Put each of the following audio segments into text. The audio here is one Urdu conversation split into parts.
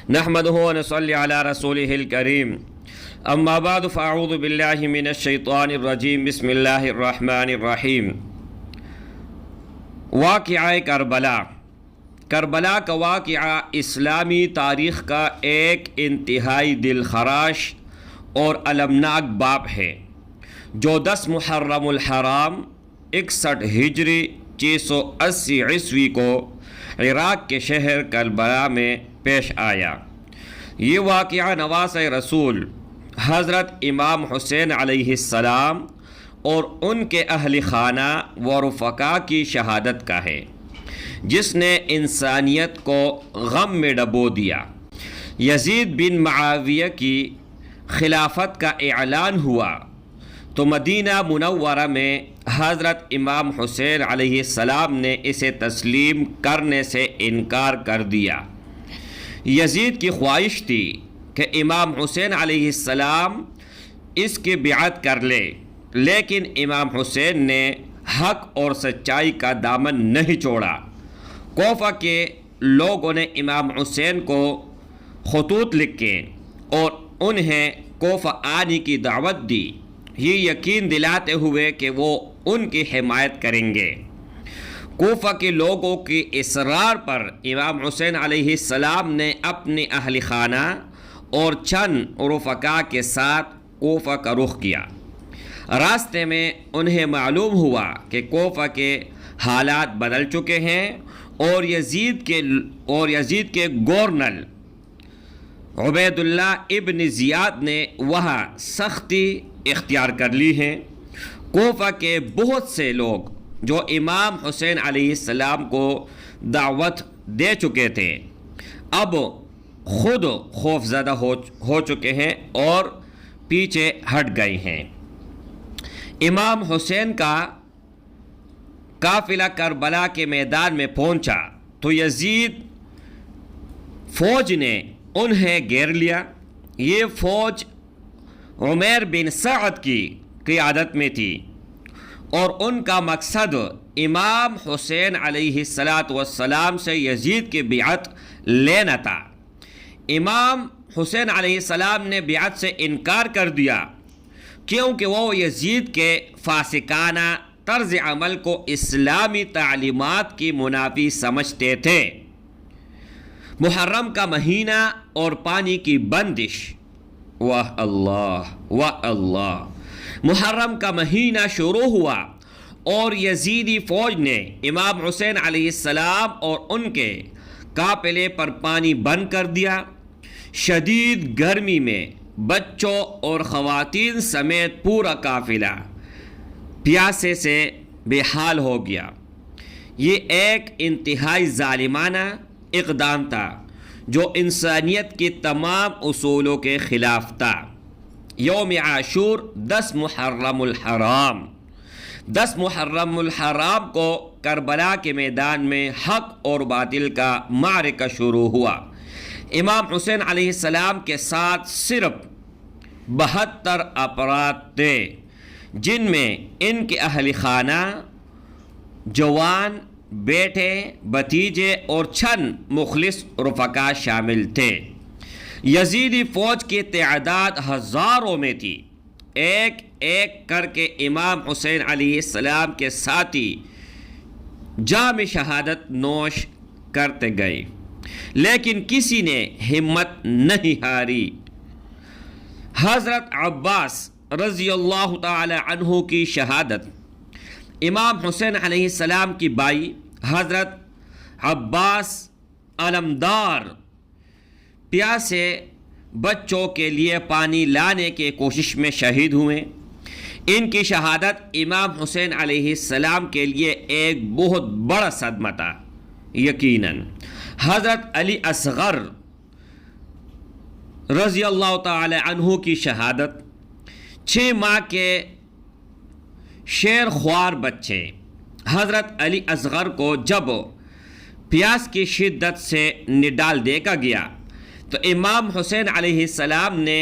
نحمده ونصلي على رسوله الكريم اما بعد فاعوذ بالله من الشیطان الرجیم بسم اللہ الرحمن الرحیم۔ واقعہ کربلا کا واقعہ اسلامی تاریخ کا ایک انتہائی دلخراش اور المناک باب ہے جو 10 محرم الحرام 61 ہجری 680 عیسوی کو عراق کے شہر کربلا میں پیش آیا۔ یہ واقعہ نواز رسول حضرت امام حسین علیہ السلام اور ان کے اہل خانہ و رفقا کی شہادت کا ہے جس نے انسانیت کو غم میں ڈبو دیا۔ یزید بن معاویہ کی خلافت کا اعلان ہوا تو مدینہ منورہ میں حضرت امام حسین علیہ السلام نے اسے تسلیم کرنے سے انکار کر دیا۔ یزید کی خواہش تھی کہ امام حسین علیہ السلام اس کی بیعت کر لے، لیکن امام حسین نے حق اور سچائی کا دامن نہیں چھوڑا۔ کوفہ کے لوگوں نے امام حسین کو خطوط لکھے اور انہیں کوفہ آنے کی دعوت دی، یہ یقین دلاتے ہوئے کہ وہ ان کی حمایت کریں گے۔ کوفہ کے لوگوں کی اصرار پر امام حسین علیہ السلام نے اپنے اہل خانہ اور چند رفقا کے ساتھ کوفہ کا رخ کیا۔ راستے میں انہیں معلوم ہوا کہ کوفہ کے حالات بدل چکے ہیں اور یزید کے گورنر عبید اللہ ابن زیاد نے وہاں سختی اختیار کر لی ہے۔ کوفہ کے بہت سے لوگ جو امام حسین علیہ السلام کو دعوت دے چکے تھے اب خود خوف زدہ ہو چکے ہیں اور پیچھے ہٹ گئے ہیں۔ امام حسین کا قافلہ کربلا کے میدان میں پہنچا تو یزید فوج نے انہیں گھیر لیا۔ یہ فوج عمیر بن سعد کی قیادت میں تھی اور ان کا مقصد امام حسین علیہ السلام سے یزید کی بیعت لینا تھا۔ امام حسین علیہ السلام نے بیعت سے انکار کر دیا کیونکہ وہ یزید کے فاسقانہ طرز عمل کو اسلامی تعلیمات کی منافی سمجھتے تھے۔ محرم کا مہینہ اور پانی کی بندش، واہ اللہ واہ اللہ، محرم کا مہینہ شروع ہوا اور یزیدی فوج نے امام حسین علیہ السلام اور ان کے قافلے پر پانی بند کر دیا۔ شدید گرمی میں بچوں اور خواتین سمیت پورا قافلہ پیاسے سے بے حال ہو گیا۔ یہ ایک انتہائی ظالمانہ اقدام تھا جو انسانیت کی تمام اصولوں کے خلاف تھا۔ یوم عاشور 10 محرم الحرام، 10 محرم الحرام کو کربلا کے میدان میں حق اور باطل کا معرکہ شروع ہوا۔ امام حسین علیہ السلام کے ساتھ صرف 72 افراد تھے جن میں ان کے اہل خانہ، جوان، بیٹے، بھتیجے اور چند مخلص رفقا شامل تھے۔ یزیدی فوج کی تعداد ہزاروں میں تھی۔ ایک ایک کر کے امام حسین علیہ السلام کے ساتھی جام شہادت نوش کرتے گئے لیکن کسی نے ہمت نہیں ہاری۔ حضرت عباس رضی اللہ تعالی عنہ کی شہادت، امام حسین علیہ السلام کی بائی حضرت عباس علمدار پیاسے بچوں کے لیے پانی لانے کی کوشش میں شہید ہوئے۔ ان کی شہادت امام حسین علیہ السلام کے لیے ایک بہت بڑا صدمہ تھا۔ یقیناً حضرت علی اصغر رضی اللہ تعالی عنہ کی شہادت، 6 ماہ کے شیر خوار بچے حضرت علی اصغر کو جب پیاس کی شدت سے نڈال دیکھا گیا تو امام حسین علیہ السلام نے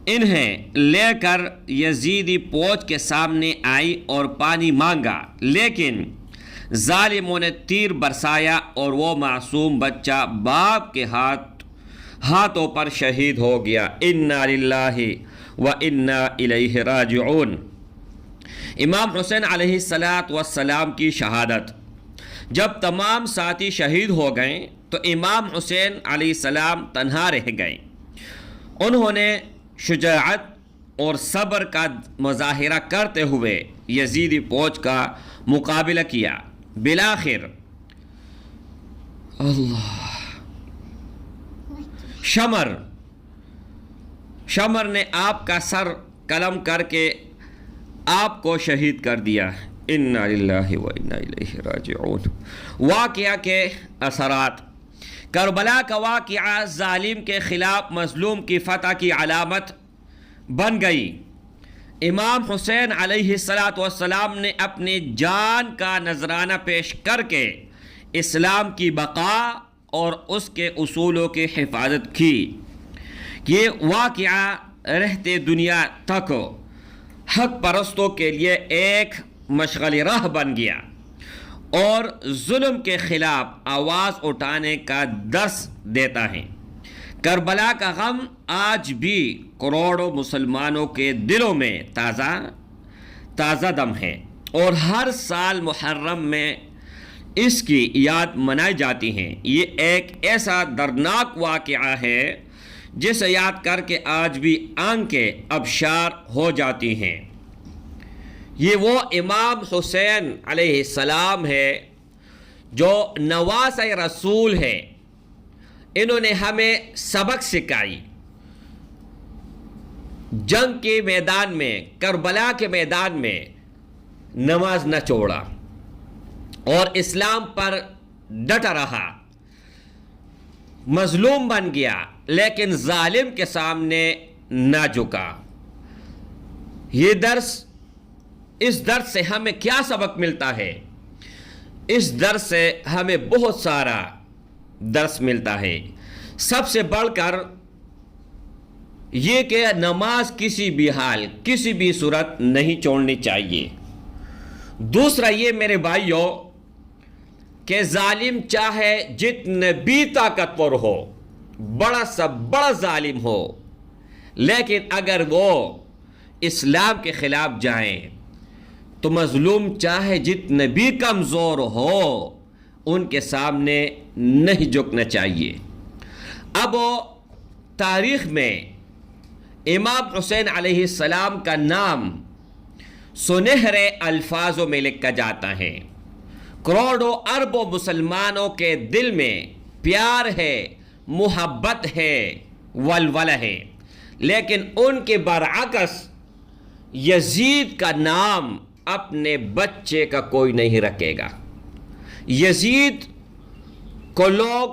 انہیں لے کر یزیدی فوج کے سامنے آئی اور پانی مانگا، لیکن ظالموں نے تیر برسایا اور وہ معصوم بچہ باپ کے ہاتھ ہاتھوں پر شہید ہو گیا۔ انا للہ و انا الیہ راجعون۔ امام حسین علیہ السلام کی شہادت، جب تمام ساتھی شہید ہو گئے تو امام حسین علیہ السلام تنہا رہ گئے۔ انہوں نے شجاعت اور صبر کا مظاہرہ کرتے ہوئے یزیدی فوج کا مقابلہ کیا۔ بالآخر شمر نے آپ کا سر قلم کر کے آپ کو شہید کر دیا۔ انا للہ و انا الیہ راجعون۔ واقعہ کے اثرات۔ کربلا کا واقعہ ظالم کے خلاف مظلوم کی فتح کی علامت بن گئی۔ امام حسین علیہ السلام نے اپنی جان کا نذرانہ پیش کر کے اسلام کی بقا اور اس کے اصولوں کی حفاظت کی۔ یہ واقعہ رہتے دنیا تک حق پرستوں کے لیے ایک مشغل راہ بن گیا اور ظلم کے خلاف آواز اٹھانے کا درس دیتا ہے۔ کربلا کا غم آج بھی کروڑوں مسلمانوں کے دلوں میں تازہ دم ہے، اور ہر سال محرم میں اس کی یاد منائی جاتی ہے۔ یہ ایک ایسا دردناک واقعہ ہے جسے یاد کر کے آج بھی آنکھیں ابشار ہو جاتی ہیں۔ یہ وہ امام حسین علیہ السلام ہے جو نواسۂ رسول ہے۔ انہوں نے ہمیں سبق سکھائی، جنگ کے میدان میں، کربلا کے میدان میں نماز نہ چھوڑا اور اسلام پر ڈٹا رہا۔ مظلوم بن گیا لیکن ظالم کے سامنے نہ جھکا۔ اس درس سے ہمیں کیا سبق ملتا ہے؟ اس درس سے ہمیں بہت سارا درس ملتا ہے۔ سب سے بڑھ کر یہ کہ نماز کسی بھی حال، کسی بھی صورت نہیں چھوڑنی چاہیے۔ دوسرا یہ میرے بھائیوں کہ ظالم چاہے جتنے بھی طاقتور ہو، بڑا سا بڑا ظالم ہو، لیکن اگر وہ اسلام کے خلاف جائیں تو مظلوم چاہے جتنے بھی کمزور ہو ان کے سامنے نہیں جھکنا چاہیے۔ اب تاریخ میں امام حسین علیہ السلام کا نام سنہرے الفاظوں میں لکھا جاتا ہے۔ کروڑوں اربوں مسلمانوں کے دل میں پیار ہے، محبت ہے، ولولہ ہے، لیکن ان کے برعکس یزید کا نام اپنے بچے کا کوئی نہیں رکھے گا۔ یزید کو لوگ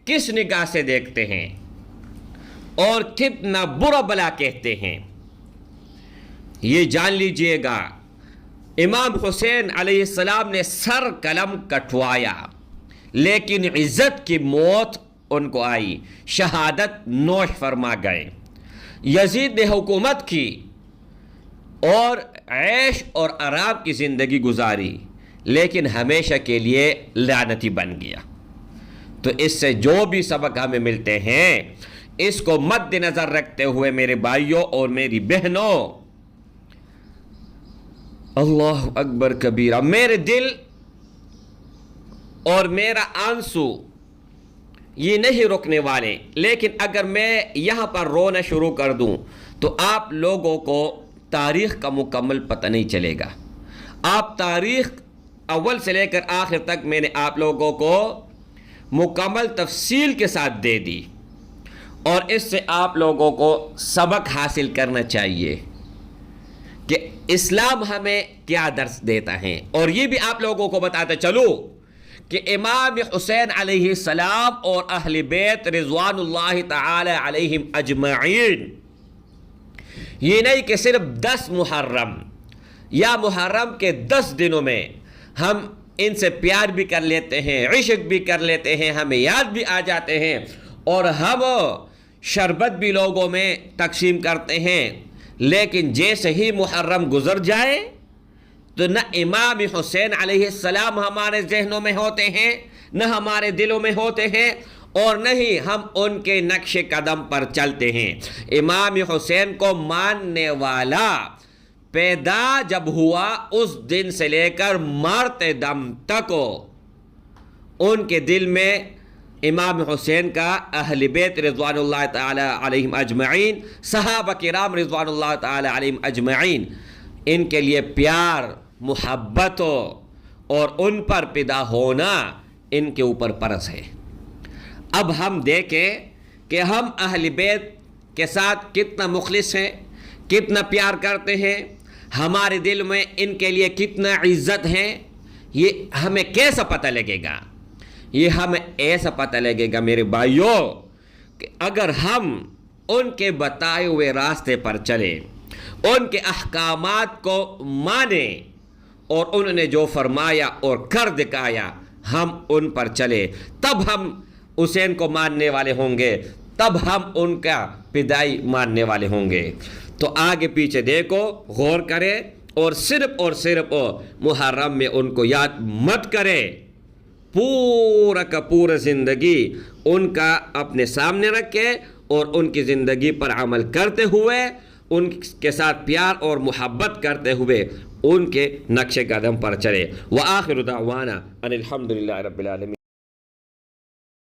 کس نگاہ سے دیکھتے ہیں اور کتنا برا بلا کہتے ہیں، یہ جان لیجئے گا۔ امام حسین علیہ السلام نے سر قلم کٹوایا لیکن عزت کی موت ان کو آئی، شہادت نوش فرما گئے۔ یزید نے حکومت کی اور عیش اور آرام کی زندگی گزاری لیکن ہمیشہ کے لیے لعنتی بن گیا۔ تو اس سے جو بھی سبق ہمیں ملتے ہیں اس کو مد نظر رکھتے ہوئے میرے بھائیوں اور میری بہنوں، اللہ اکبر کبیرہ، میرے دل اور میرا آنسو یہ نہیں رکنے والے، لیکن اگر میں یہاں پر رونا شروع کر دوں تو آپ لوگوں کو تاریخ کا مکمل پتہ نہیں چلے گا۔ آپ تاریخ اول سے لے کر آخر تک میں نے آپ لوگوں کو مکمل تفصیل کے ساتھ دے دی، اور اس سے آپ لوگوں کو سبق حاصل کرنا چاہیے کہ اسلام ہمیں کیا درس دیتا ہے۔ اور یہ بھی آپ لوگوں کو بتاتا چلو کہ امام حسین علیہ السلام اور اہل بیت رضوان اللہ تعالی علیہم اجمعین، یہ نہیں کہ صرف 10 محرم یا محرم کے 10 دنوں میں ہم ان سے پیار بھی کر لیتے ہیں، عشق بھی کر لیتے ہیں، ہمیں یاد بھی آ جاتے ہیں اور ہم شربت بھی لوگوں میں تقسیم کرتے ہیں، لیکن جیسے ہی محرم گزر جائے تو نہ امام حسین علیہ السلام ہمارے ذہنوں میں ہوتے ہیں، نہ ہمارے دلوں میں ہوتے ہیں، اور نہیں ہم ان کے نقش قدم پر چلتے ہیں۔ امام حسین کو ماننے والا پیدا جب ہوا اس دن سے لے کر مرتے دم تک ان کے دل میں امام حسین کا اہل بیت رضوان اللہ تعالی علیہم اجمعین، صحابہ کرام رضوان اللہ تعالی علیہم اجمعین، ان کے لیے پیار، محبت اور ان پر پیدا ہونا ان کے اوپر فرض ہے۔ اب ہم دیکھیں کہ ہم اہل بیت کے ساتھ کتنا مخلص ہیں، کتنا پیار کرتے ہیں، ہمارے دل میں ان کے لیے کتنا عزت ہے، یہ ہمیں کیسا پتہ لگے گا؟ یہ ہمیں ایسا پتہ لگے گا میرے بھائیوں کہ اگر ہم ان کے بتائے ہوئے راستے پر چلیں، ان کے احکامات کو مانیں اور انہوں نے جو فرمایا اور کر دکھایا ہم ان پر چلے، تب ہم حسین کو ماننے والے ہوں گے، تب ہم ان کا پیدائی ماننے والے ہوں گے۔ تو آگے پیچھے دیکھو، غور کرے اور صرف محرم میں ان کو یاد مت کرے، پورا کا پورا زندگی ان کا اپنے سامنے رکھے اور ان کی زندگی پر عمل کرتے ہوئے، ان کے ساتھ پیار اور محبت کرتے ہوئے ان کے نقش قدم پر چلے۔ وآخر دعوانا ان الحمدللہ رب العالمین۔